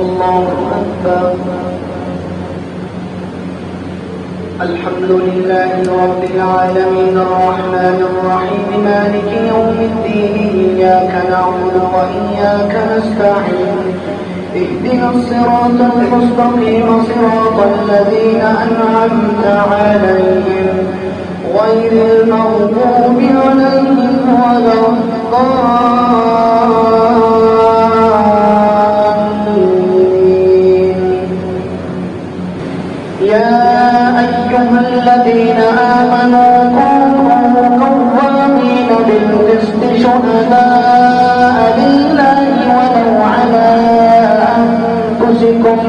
الله أكبر. الحمد لله رب العالمين الرحمن الرحيم مالك يوم الدين إياك نعبد وإياك نستعين اهدنا الصراط المستقيم صراط الذين أنعمت عليهم غير المغضوب عليهم ولا الضالين. يا أيها الذين آمنوا كونوا قوامين بالقسط شهداء لله ولو على أنفسكم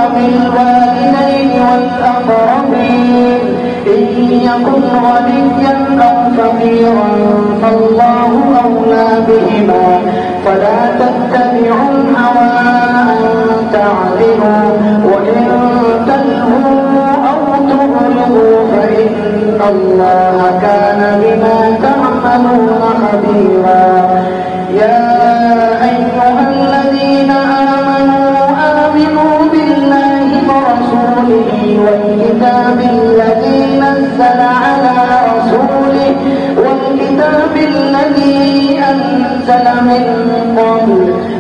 أو الوالدين والأقربين إن يكن غنيا أو فقيرا فالله أولى بهما فلا تتبعوا الهوى أن تعدلوا وإن تلهوا أو تغلظوا فإن الله كان بما تعملون خبيرا. يا أيها الذين آمنوا بالله ورسوله والكتاب الذي نزل على رسوله من قبل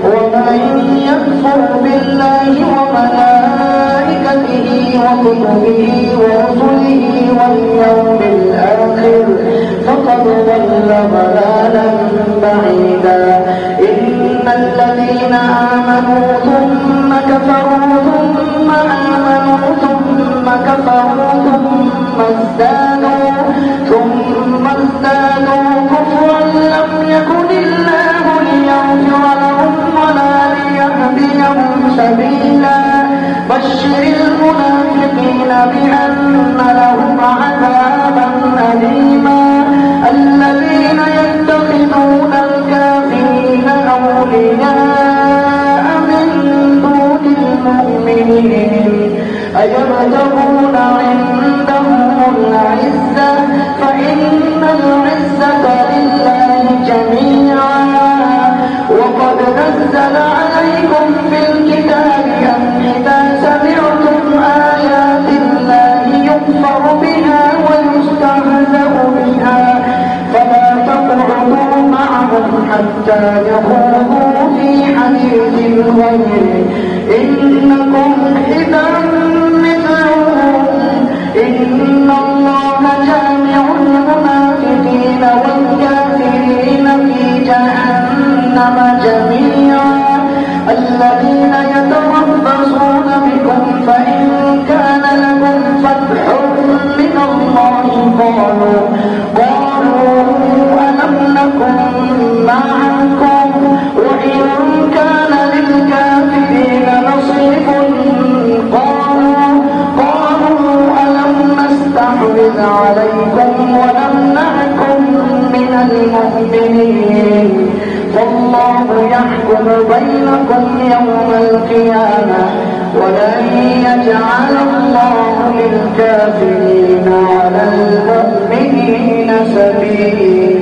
ومن يكفر بالله وملائكته وكتبه ورسله واليوم الآخر فقد ضل ضلالا بعيدا. إن الذين آمنوا ثم كفروا ثم آمنوا ثم كفروا ثم ازدادوا كفرا لم يكن الله ليغفر لهم ولا ليهديهم سبيلا. بشر المنافقين بأن لهم عذابا أليما. الذين يتخذون الكافرين أولياء من دون المؤمنين أيبتغون عندهم العزة فإن العزة لله جميعا. وقد نزل عليكم في الكتاب أن إذا سمعتم آيات الله يكفر بها ويستهزأ بها فلا تقعدوا معهم حتى يخوضوا في حديث غيره إنكم إذا مثلهم. إن الله جامع المنافقين والكافرين في جهنم جميعا. الذين يتربصون بكم فإن كان لكم فتح من الله قالوا ألم نكن معكم وإن كان للكافرين نصيب قالوا ألم نستحوذ عليكم ونمنعكم من المؤمنين فالله يحكم بينكم يوم القيامة ولن يجعل الله للكافرين على المؤمنين سبيلا.